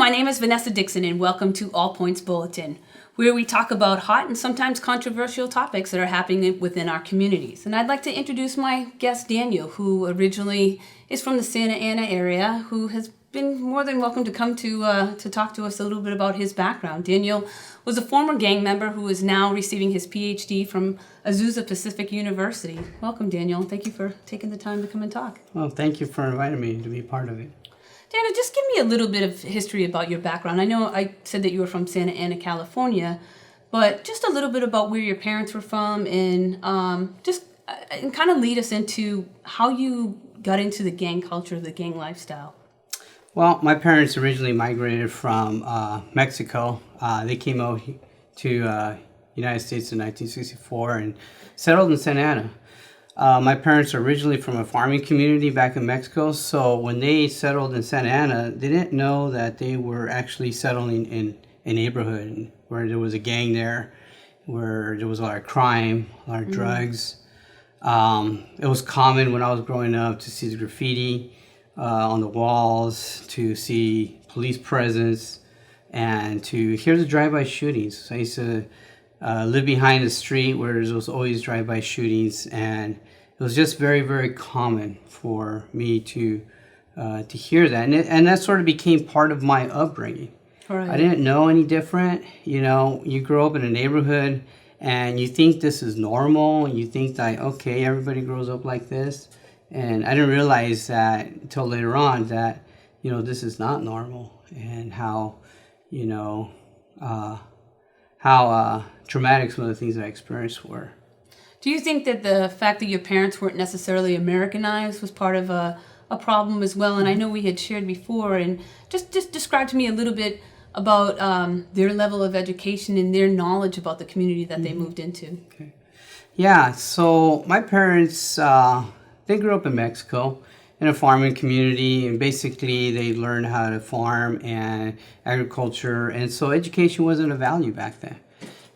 my name is Vanessa Dixon, and welcome to All Points Bulletin, where we talk about hot and sometimes controversial topics that are happening within our communities. And I'd like to introduce my guest, Daniel, who originally is from the Santa Ana area, who has been more than welcome to come to talk to us a little bit about his background. Daniel was a former gang member who is now receiving his Ph.D. from Azusa Pacific University. Welcome, Daniel. Thank you for taking the time to come and talk. Well, thank you for inviting me to be part of it. Daniel, just give me a little bit of history about your background. I know I said that you were from Santa Ana, California, but just a little bit about where your parents were from and and kind of lead us into how you got into the gang culture, the gang lifestyle. Well, my parents originally migrated from Mexico. They came out to United States in 1964 and settled in Santa Ana. My parents are originally from a farming community back in Mexico, so when they settled in Santa Ana, they didn't know that they were actually settling in a neighborhood where there was a gang there, where there was a lot of crime, a lot of drugs. It was common when I was growing up to see the graffiti on the walls, to see police presence, and to hear the drive-by shootings. So I used to live behind a street where there was always drive-by shootings, and it was just very, very common for me to hear that, and that sort of became part of my upbringing. Right. I didn't know any different. You know, you grow up in a neighborhood, and you think this is normal, and you think that, okay, everybody grows up like this. And I didn't realize that until later on that, you know, this is not normal, and how traumatic some of the things that I experienced were. Do you think that the fact that your parents weren't necessarily Americanized was part of a problem as well? And I know we had shared before, and just describe to me a little bit about their level of education and their knowledge about the community that they moved into. Okay. Yeah, so my parents, they grew up in Mexico in a farming community, and basically they learned how to farm and agriculture, and so education wasn't a value back then.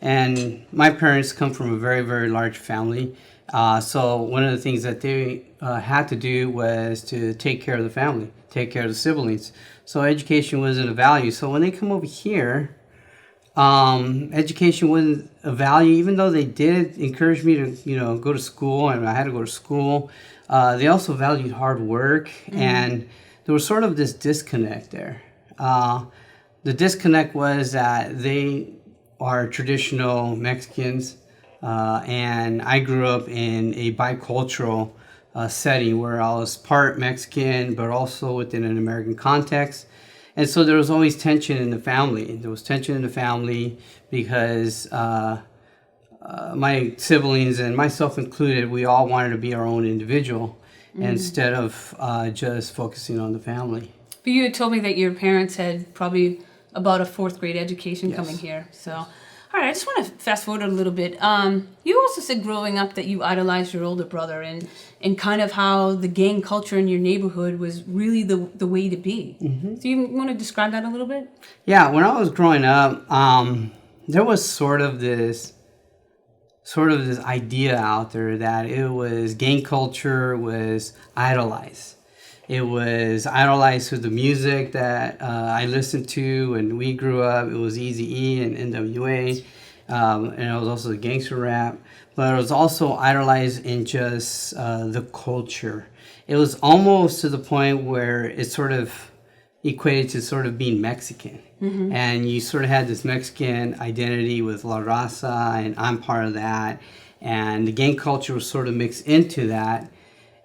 And my parents come from a very, very large family, so one of the things that they had to do was to take care of the family, take care of the siblings. So education wasn't a value. So when they come over here, education wasn't a value, even though they did encourage me to, go to school, and I had to go to school. They also valued hard work, and there was sort of this disconnect there. The disconnect was that they are traditional Mexicans, and I grew up in a bicultural setting where I was part Mexican, but also within an American context. And so there was always tension in the family. There was tension in the family because my siblings, and myself included, we all wanted to be our own individual instead of just focusing on the family. But you had told me that your parents had probably about a fourth grade education coming here. So, all right, I just want to fast forward a little bit. You also said growing up that you idolized your older brother, and kind of how the gang culture in your neighborhood was really the way to be. Mm-hmm. So you want to describe that a little bit? Yeah, when I was growing up, there was sort of this idea out there that it was gang culture was idolized. It was idolized through the music that I listened to, and we grew up. It was Eazy-E and NWA, and it was also the gangster rap. But it was also idolized in just the culture. It was almost to the point where it sort of equated to sort of being Mexican. Mm-hmm. And you sort of had this Mexican identity with La Raza, and I'm part of that. And the gang culture was sort of mixed into that.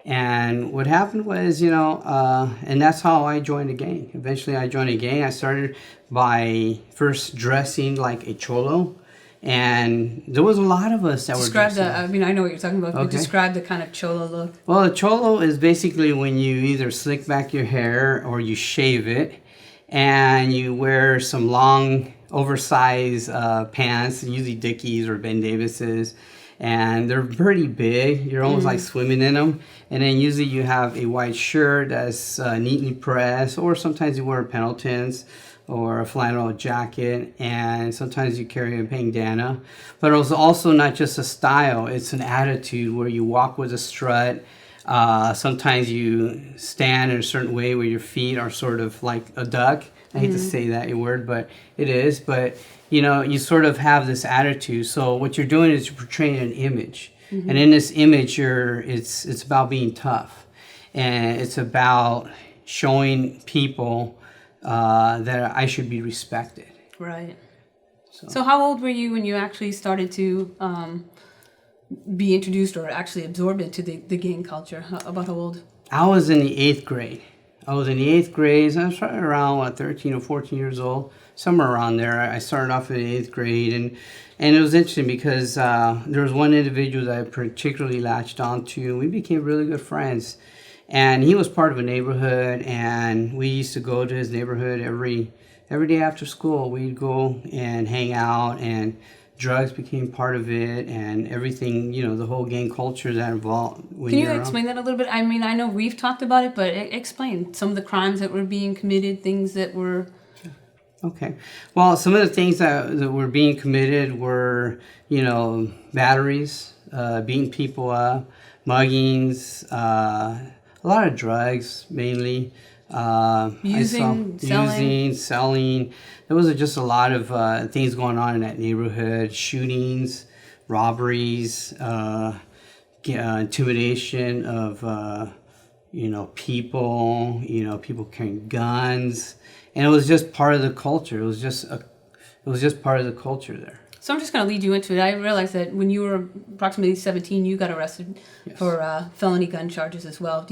And what happened was, and that's how I joined a gang. Eventually I joined a gang. I started by first dressing like a cholo. And there was a lot of us that were dressing. I know what you're talking about. Okay. But describe the kind of cholo look. Well, a cholo is basically when you either slick back your hair or you shave it. And you wear some long, oversized pants, usually Dickies or Ben Davis's. And they're pretty big. You're almost like swimming in them. And then usually you have a white shirt that's neatly pressed, or sometimes you wear Pendletons or a flannel jacket, and sometimes you carry a bandana. But it was also not just a style, it's an attitude where you walk with a strut. Sometimes you stand in a certain way where your feet are sort of like a duck, I hate to say that word, but it is. But, you know, you sort of have this attitude. So what you're doing is you're portraying an image. And in this image, it's about being tough. And it's about showing people that I should be respected. Right. So how old were you when you actually started to be introduced or actually absorbed into the gang culture? About how old? I was in the 8th grade. I was in the 8th grade. So I was probably around 13 or 14 years old, somewhere around there. I started off in the 8th grade, and it was interesting because there was one individual that I particularly latched onto, and we became really good friends. And he was part of a neighborhood, and we used to go to his neighborhood every day after school. We'd go and hang out, and drugs became part of it, and everything, you know, the whole gang culture that involved. Can you explain that a little bit? I mean, I know we've talked about it, but explain some of the crimes that were being committed, things that were... Okay. Well, some of the things that were being committed were, you know, batteries, beating people up, muggings, a lot of drugs, mainly. Selling. There was just a lot of things going on in that neighborhood. Shootings, robberies, intimidation of, you know, people carrying guns. And it was just part of the culture. It was just part of the culture there. So I'm just going to lead you into it. I realized that when you were approximately 17, you got arrested for felony gun charges as well.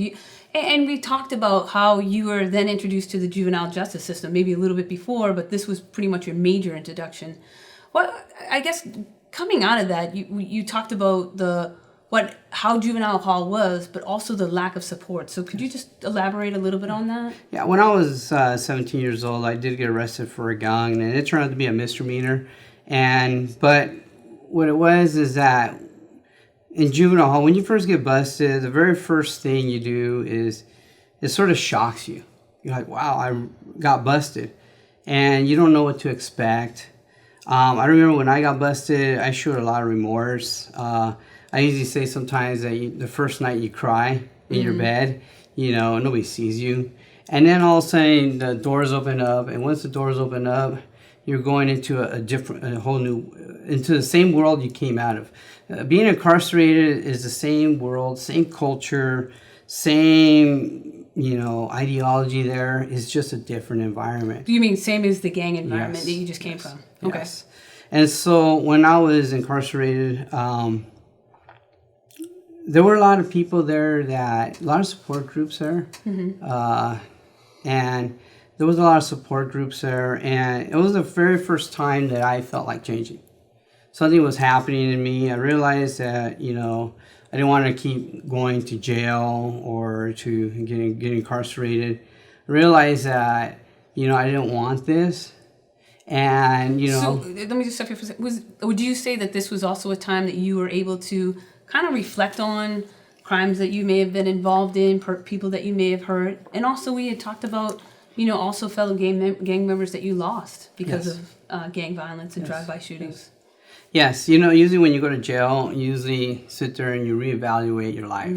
And we talked about how you were then introduced to the juvenile justice system, maybe a little bit before, but this was pretty much your major introduction. Well, I guess coming out of that, you talked about how juvenile hall was, but also the lack of support. So could you just elaborate a little bit on that? Yeah, when I was 17 years old, I did get arrested for a gun, and it turned out to be a misdemeanor. But what it was is that in juvenile hall, when you first get busted, the very first thing you do is it sort of shocks you. You're like, wow, I got busted. And you don't know what to expect. I remember when I got busted, I showed a lot of remorse. I usually say sometimes that the first night you cry in your bed, you know, nobody sees you. And then all of a sudden the doors open up. And once the doors open up, you're going into into the same world you came out of. Being incarcerated is the same world, same culture, same, you know, ideology there. It's just a different environment. Do you mean same as the gang environment that you just came from? Okay. Yes. And so when I was incarcerated, there were a lot of people there a lot of support groups there. And there was a lot of support groups there, and it was the very first time that I felt like changing. Something was happening in me. I realized that, you know, I didn't want to keep going to jail or to get incarcerated. I realized that, you know, I didn't want this. And, you know... So let me just stop you for a second. Would you say that this was also a time that you were able to kind of reflect on crimes that you may have been involved in, people that you may have hurt? And also we had talked about, you know, also fellow gang members that you lost because of gang violence and drive-by shootings. Yes, you know, usually when you go to jail, you usually sit there and you reevaluate your life.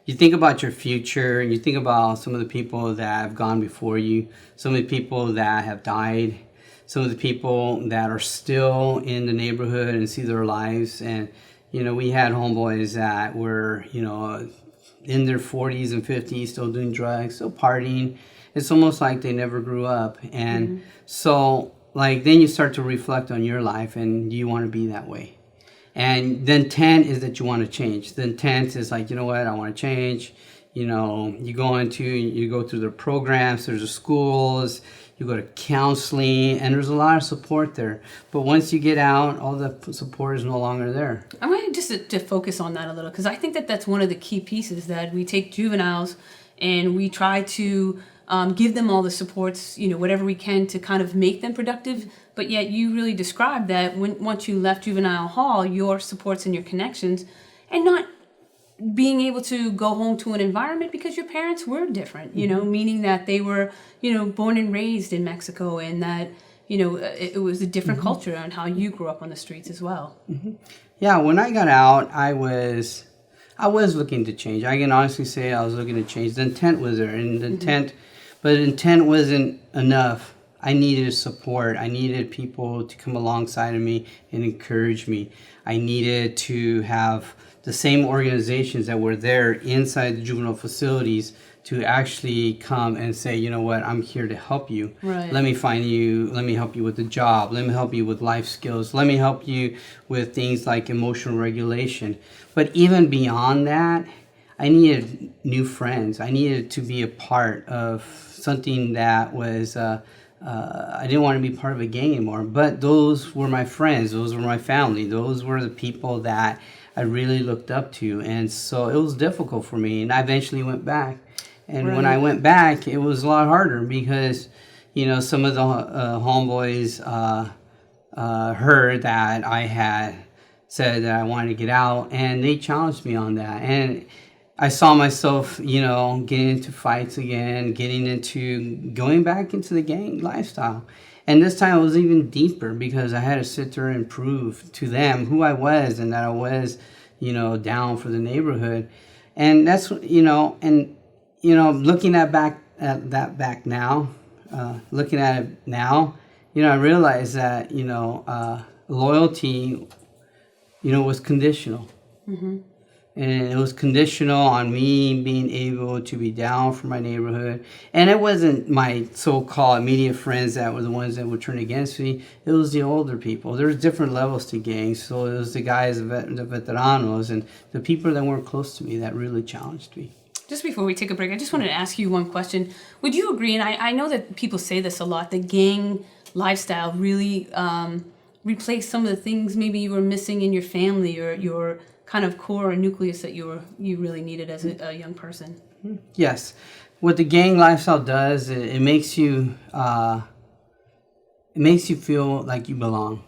You think about your future, and you think about some of the people that have gone before you, some of the people that have died, some of the people that are still in the neighborhood and see their lives. And, you know, we had homeboys that were, you know, in their 40s and 50s, still doing drugs, still partying. It's almost like they never grew up. And so, like, then you start to reflect on your life, and do you want to be that way? And the intent is that you want to change. The intent is like, you know what, I want to change. You know, you go through the programs, there's the schools, you go to counseling, and there's a lot of support there. But once you get out, all the support is no longer there. I want just to focus on that a little, because I think that that's one of the key pieces, that we take juveniles and we try to give them all the supports, you know, whatever we can to kind of make them productive. But yet you really described that once you left juvenile hall, your supports and your connections, and not being able to go home to an environment because your parents were different, you know, meaning that they were, you know, born and raised in Mexico, and that, you know, it was a different culture and how you grew up on the streets as well. Yeah, when I got out, I was looking to change. I can honestly say I was looking to change. The intent was there, and the intent, but the intent wasn't enough. I needed support. I needed people to come alongside of me and encourage me. I needed to have the same organizations that were there inside the juvenile facilities to actually come and say, you know what, I'm here to help you. Right. Let me help you with the job. Let me help you with life skills. Let me help you with things like emotional regulation. But even beyond that, I needed new friends. I needed to be a part of something that was, I didn't want to be part of a gang anymore, but those were my friends. Those were my family. Those were the people that I really looked up to. And so it was difficult for me. And I eventually went back. And when I went back, it was a lot harder because, you know, some of the homeboys heard that I had said that I wanted to get out, and they challenged me on that. And I saw myself, you know, getting into fights again, going back into the gang lifestyle. And this time it was even deeper because I had to sit there and prove to them who I was and that I was, you know, down for the neighborhood. And that's, you know, looking at that now, looking at it now, you know, I realized that, you know, loyalty, you know, was conditional. Mm-hmm. And it was conditional on me being able to be down for my neighborhood. And it wasn't my so-called immediate friends that were the ones that would turn against me. It was the older people. There's different levels to gangs. So it was the guys, the veteranos, and the people that weren't close to me that really challenged me. Just before we take a break, I just wanted to ask you one question. Would you agree, and I know that people say this a lot, that gang lifestyle really replaced some of the things maybe you were missing in your family or your kind of core or nucleus that you really needed as a young person? Yes. What the gang lifestyle does, it makes you feel like you belong.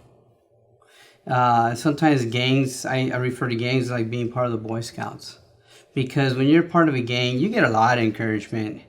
Sometimes gangs, I refer to gangs like being part of the Boy Scouts. Because when you're part of a gang, you get a lot of encouragement.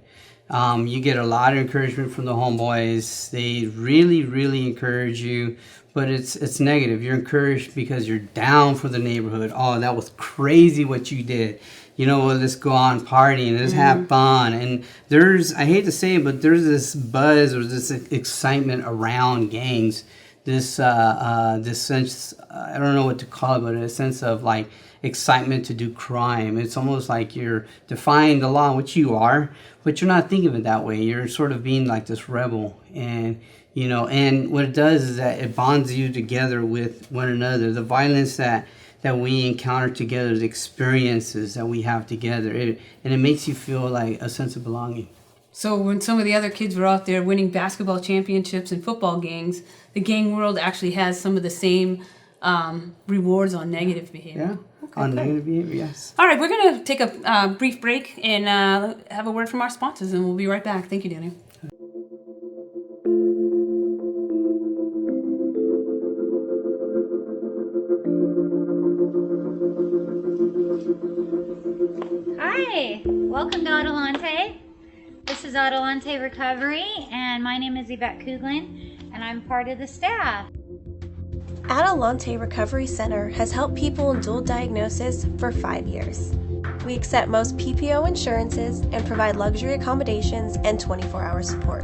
You get a lot of encouragement from the homeboys. They really, really encourage you, but it's negative. You're encouraged because you're down for the neighborhood. Oh, that was crazy what you did. You know, well, let's go on partying, let's have fun. And I hate to say it, but there's this buzz or this excitement around gangs. This sense, I don't know what to call it, but a sense of like excitement to do crime. It's almost like you're defying the law, which you are, but you're not thinking of it that way. You're sort of being like this rebel. And, you know, and what it does is that it bonds you together with one another. The violence that we encounter together, the experiences that we have together, and it makes you feel like a sense of belonging. So when some of the other kids were out there winning basketball championships and football gangs, the gang world actually has some of the same rewards on negative behavior. Yeah, okay, on negative behavior, yes. All right, we're going to take a brief break and have a word from our sponsors, and we'll be right back. Thank you, Daniel. Hi, welcome to Adelante. This is Adelante Recovery, and my name is Yvette Kuglin, and I'm part of the staff. Adelante Recovery Center has helped people in dual diagnosis for 5 years. We accept most PPO insurances and provide luxury accommodations and 24-hour support.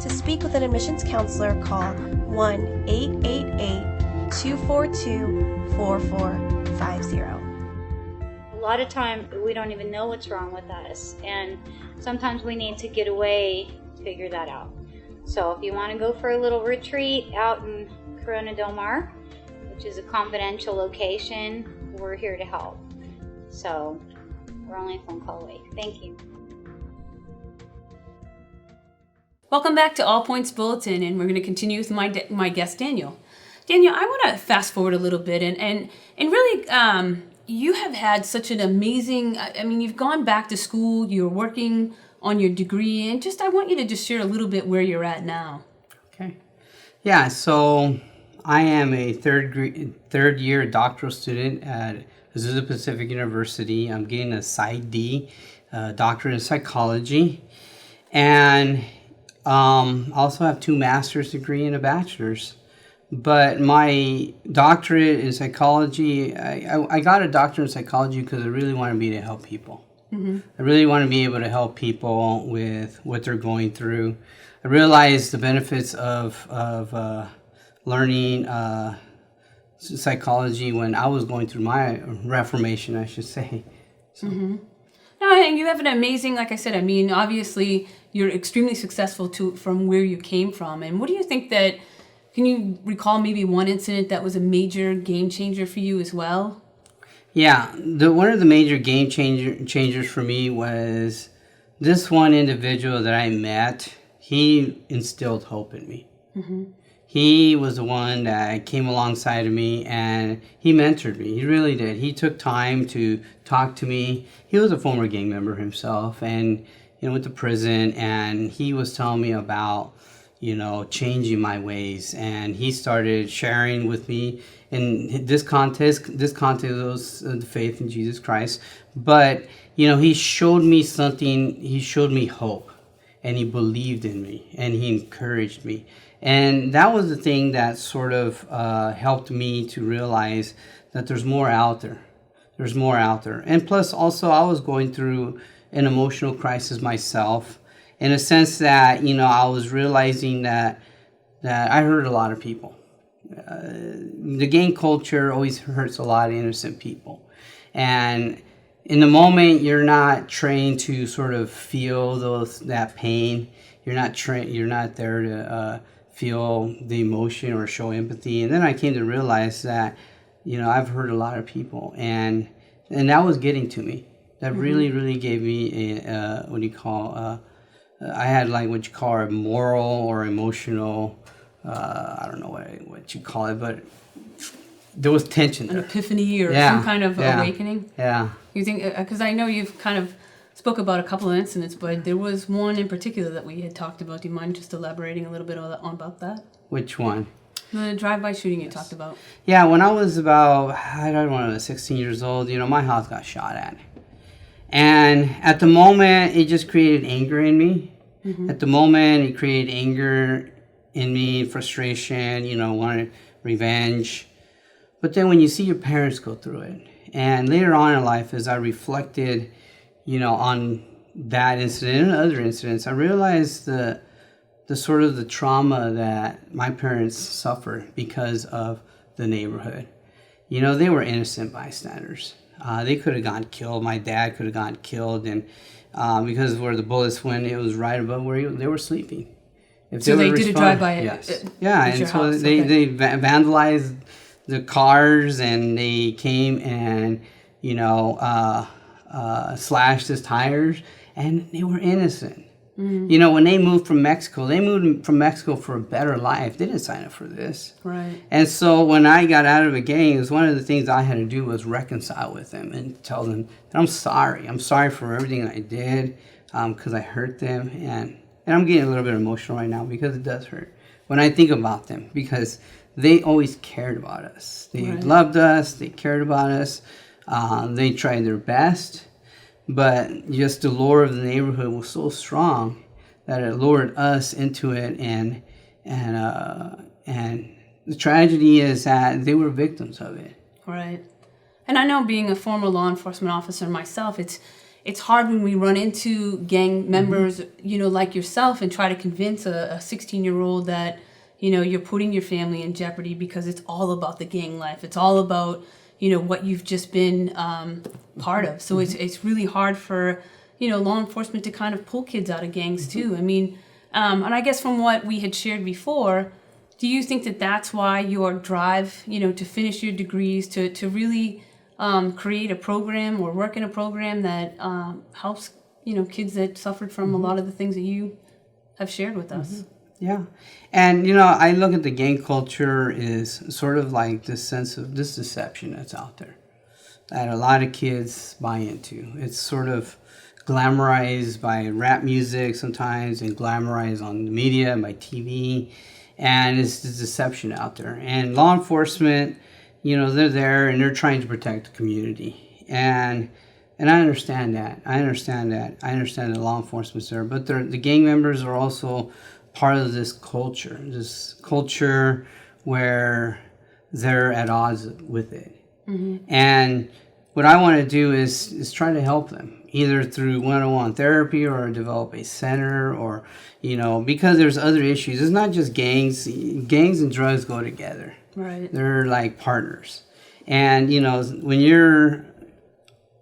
To speak with an admissions counselor, call 1-888-242-4450. A lot of time we don't even know what's wrong with us, and sometimes we need to get away to figure that out. So if you want to go for a little retreat out in Corona Del Mar, which is a confidential location, we're here to help. So we're only a phone call away. Thank you. Welcome back to All Points Bulletin, and we're going to continue with my guest, Daniel. Daniel, I want to fast forward a little bit and really you have had such an amazing, you've gone back to school, you're working on your degree, and I want you to just share a little bit where you're at now. Okay. Yeah, so I am a third year doctoral student at Azusa Pacific University. I'm getting a PsyD, doctorate in psychology, and also have 2 master's degree and a bachelor's. But my doctorate in psychology, I got a doctorate in psychology because I really wanted to be to help people. I really want to be able to help people with what they're going through. I realized the benefits of learning psychology when I was going through my reformation, I should say. So. No, and you have an amazing, like I said, I mean, obviously you're extremely successful from where you came from. And what do you think can you recall maybe one incident that was a major game changer for you as well? Yeah, one of the major game changers for me was this one individual that I met. He instilled hope in me. He was the one that came alongside of me, and he mentored me. He really did. He took time to talk to me. He was a former gang member himself, and went to prison, and he was telling me about changing my ways, and he started sharing with me. In this context was the faith in Jesus Christ, but he showed me something. He showed me hope, and he believed in me, and he encouraged me. And that was the thing that sort of helped me to realize that there's more out there. There's more out there. And plus, also, I was going through an emotional crisis myself, in a sense that, I was realizing that I hurt a lot of people. The gang culture always hurts a lot of innocent people. And in the moment, you're not trained to sort of feel that pain. You're not there to feel the emotion or show empathy. And then I came to realize that, I've hurt a lot of people, and that was getting to me. That really, really gave me I had like what you call a moral or emotional, I don't know what you call it, but there was tension there. An epiphany or some kind of awakening? Yeah. You think, because I know you've kind of spoke about a couple of incidents, but there was one in particular that we had talked about. Do you mind just elaborating a little bit on about that? Which one? The drive-by shooting you talked about. Yeah, when I was about, 16 years old, my house got shot at. And at the moment, it just created anger in me. At the moment, it created anger in me, frustration, wanted revenge. But then when you see your parents go through it, and later on in life, as I reflected, on that incident and other incidents, I realized the sort of the trauma that my parents suffered because of the neighborhood. They were innocent bystanders. They could have gotten killed. My dad could have gotten killed, and because where the bullets went, it was right above where they were sleeping. So they did a drive-by. Yes. And so they vandalized the cars, and they came and slashed his tires, and they were innocent. When they moved from Mexico for a better life. They didn't sign up for this. Right. And so when I got out of a gang, it was one of the things I had to do was reconcile with them and tell them that I'm sorry. I'm sorry for everything I did, because I hurt them. And I'm getting a little bit emotional right now because it does hurt when I think about them, because they always cared about us. They loved us. They cared about us. They tried their best. But just the lure of the neighborhood was so strong that it lured us into it, and the tragedy is that they were victims of it. Right. And I know, being a former law enforcement officer myself, it's hard when we run into gang members, like yourself, and try to convince a 16-year-old that, you're putting your family in jeopardy because it's all about the gang life. It's all about what you've just been part of. So it's really hard for, law enforcement to kind of pull kids out of gangs too. I mean, and I guess from what we had shared before, do you think that that's why your drive, to finish your degrees, to really create a program or work in a program that helps, kids that suffered from a lot of the things that you have shared with us? Yeah. And, I look at the gang culture is sort of like this sense of this deception that's out there that a lot of kids buy into. It's sort of glamorized by rap music sometimes, and glamorized on the media and by TV. And it's this deception out there. And law enforcement, they're there and they're trying to protect the community. And I understand that. I understand that law enforcement's there. But the gang members are also part of this culture where they're at odds with it. And what I want to do is try to help them, either through one-on-one therapy or develop a center, or, because there's other issues. It's not just gangs. Gangs and drugs go together. Right. They're like partners. And, when you're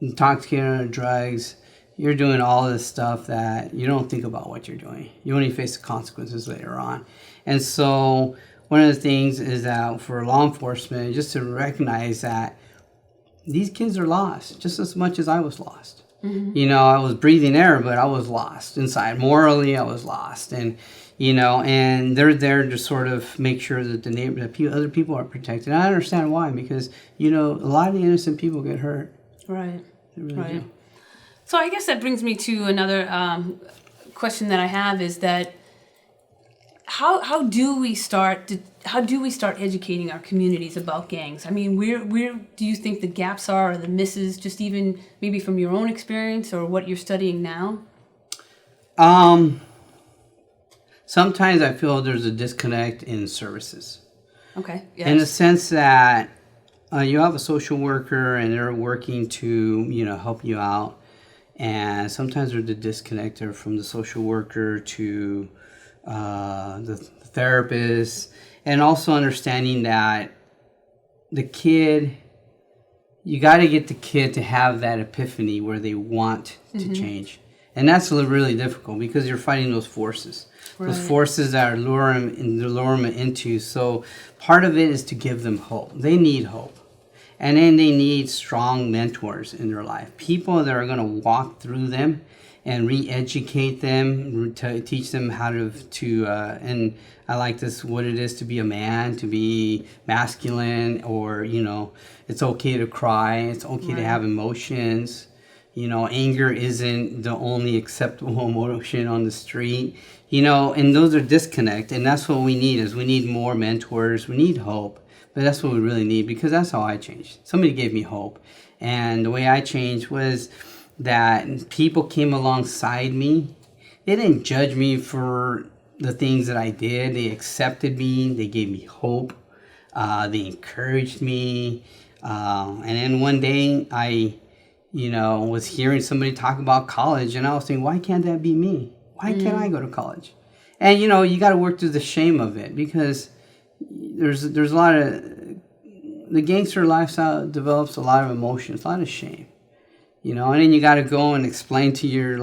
intoxicated on drugs, you're doing all this stuff that you don't think about what you're doing. You only face the consequences later on. And so one of the things is that for law enforcement, just to recognize that these kids are lost just as much as I was lost. Mm-hmm. I was breathing air, but I was lost inside. Morally, I was lost. And, and they're there to sort of make sure that other people are protected. And I understand why, because, a lot of the innocent people get hurt. Right. They really right. do. So I guess that brings me to another question that I have, is that how do we start educating our communities about gangs? I mean, where do you think the gaps are, or the misses, just even maybe from your own experience or what you're studying now? Sometimes I feel there's a disconnect in services. Okay. Yes. In the sense that you have a social worker and they're working to, help you out. And sometimes there's a disconnect there from the social worker to the therapist, and also understanding that the kid, you got to get the kid to have that epiphany where they want to change. And that's really difficult because you're fighting those forces. Right. Those forces that are lure them into. So part of it is to give them hope. They need hope. And then they need strong mentors in their life. People that are going to walk through them and re-educate them, to teach them how to and I like this, what it is to be a man, to be masculine, or, it's okay to cry. It's okay to have emotions. Anger isn't the only acceptable emotion on the street, and those are disconnect. And that's what we need, is we need more mentors. We need hope. But that's what we really need, because that's how I changed. Somebody gave me hope. And the way I changed was that people came alongside me. They didn't judge me for the things that I did. They accepted me. They gave me hope. They encouraged me. And then one day I, was hearing somebody talk about college, and I was thinking, why can't that be me? Why can't I go to college? And, you got to work through the shame of it, because there's a lot of, the gangster lifestyle develops a lot of emotions, a lot of shame, and then you got to go and explain to your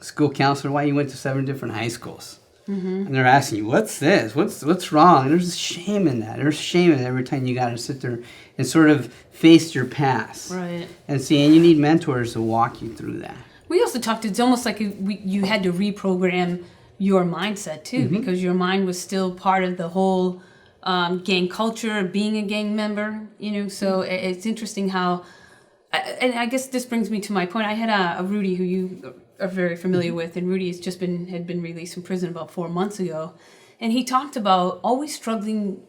school counselor why you went to 7 different high schools. Mm-hmm. And they're asking you, what's this? What's wrong? And there's shame in that. There's shame in it every time you got to sit there and sort of face your past. Right. And you need mentors to walk you through that. We also talked, it's almost like you had to reprogram your mindset too, because your mind was still part of the whole gang culture, being a gang member, so it's interesting how, and I guess this brings me to my point. I had a Rudy, who you are very familiar with, and Rudy had been released from prison about 4 months ago, and he talked about always struggling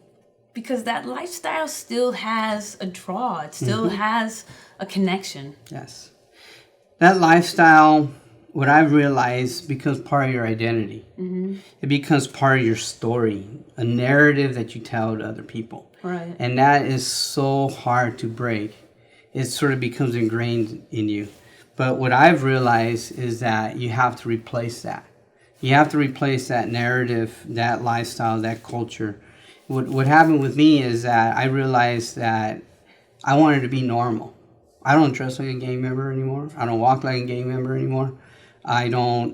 because that lifestyle still has a draw, it still has a connection. Yes. That lifestyle, what I've realized, becomes part of your identity. Mm-hmm. It becomes part of your story, a narrative that you tell to other people. Right. And that is so hard to break. It sort of becomes ingrained in you. But what I've realized is that you have to replace that. You have to replace that narrative, that lifestyle, that culture. What happened with me is that I realized that I wanted to be normal. I don't dress like a gang member anymore. I don't walk like a gang member anymore. I don't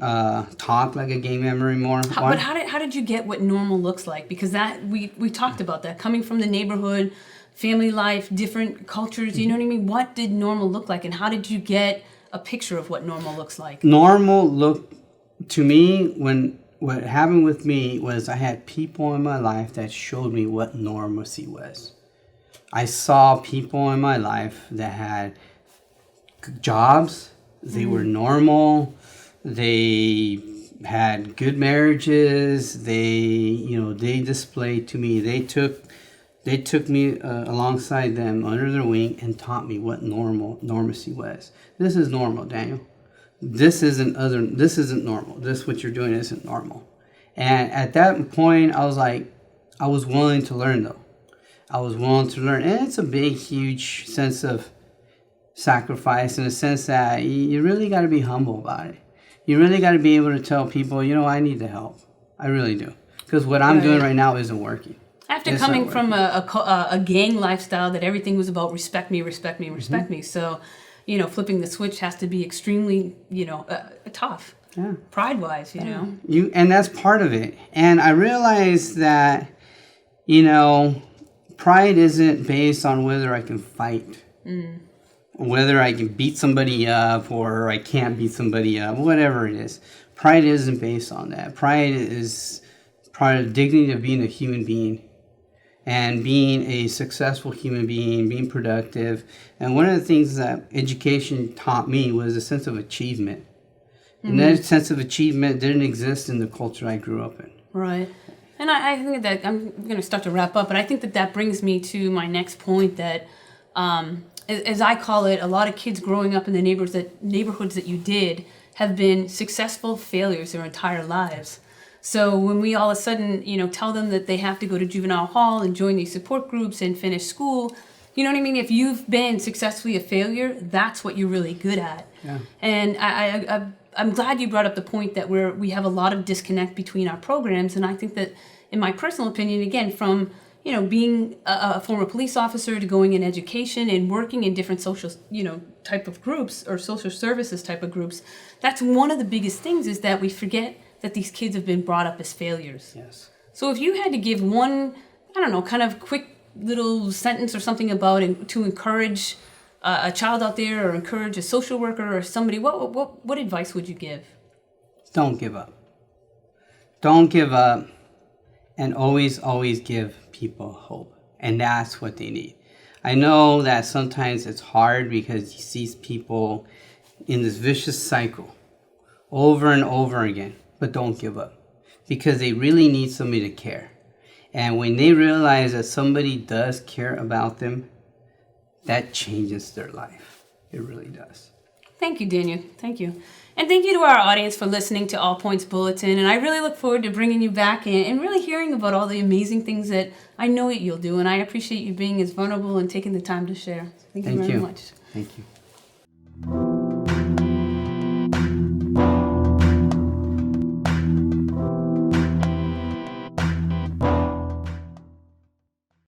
talk like a gang member anymore. But how did you get what normal looks like? Because that we talked about that, coming from the neighborhood, family life, different cultures. You know what I mean? What did normal look like, and how did you get a picture of what normal looks like? Normal looked to me, what happened with me was I had people in my life that showed me what normalcy was. I saw people in my life that had jobs. They were normal. They had good marriages. They displayed to me. They took me alongside them under their wing and taught me what normacy was. This is normal, Daniel. This isn't normal. This, what you're doing, isn't normal. And at that point, I was willing to learn, though. I was willing to learn. And it's a big, huge sense of sacrifice in the sense that you really got to be humble about it. You really got to be able to tell people, you know, I need the help. I really do. Because what I'm doing right now isn't working. After coming from a gang lifestyle that everything was about respect me, respect me, respect me. So, you know, flipping the switch has to be extremely, you know, tough. Yeah. Pride-wise, you know. And that's part of it. And I realized that, you know, pride isn't based on whether I can fight. Whether I can beat somebody up or I can't beat somebody up, whatever it is. Pride isn't based on that. Pride is part of the dignity of being a human being and being a successful human being, being productive. And one of the things that education taught me was a sense of achievement. And that sense of achievement didn't exist in the culture I grew up in. Right. And I think that I'm going to start to wrap up, but I think that brings me to my next point that, as I call it, a lot of kids growing up in the neighborhoods that you did have been successful failures their entire lives. So when we all of a sudden, you know, tell them that they have to go to juvenile hall and join these support groups and finish school, you know what I mean? If you've been successfully a failure, that's what you're really good at. Yeah. And I'm glad you brought up the point that we have a lot of disconnect between our programs. And I think that, in my personal opinion, again, from, you know, being a former police officer to going in education and working in different social, you know, type of groups or social services type of groups, that's one of the biggest things is that we forget that these kids have been brought up as failures. Yes. So if you had to give one, I don't know, kind of quick little sentence or something about it to encourage a child out there or encourage a social worker or somebody, what advice would you give? Don't give up. Don't give up, and always give people hope. And that's what they need. I know that sometimes it's hard because you see people in this vicious cycle over and over again, but don't give up because they really need somebody to care. And when they realize that somebody does care about them, that changes their life. It really does. Thank you, Daniel. Thank you. And thank you to our audience for listening to All Points Bulletin. And I really look forward to bringing you back and really hearing about all the amazing things that I know that you'll do. And I appreciate you being as vulnerable and taking the time to share. Thank you very much. Thank you.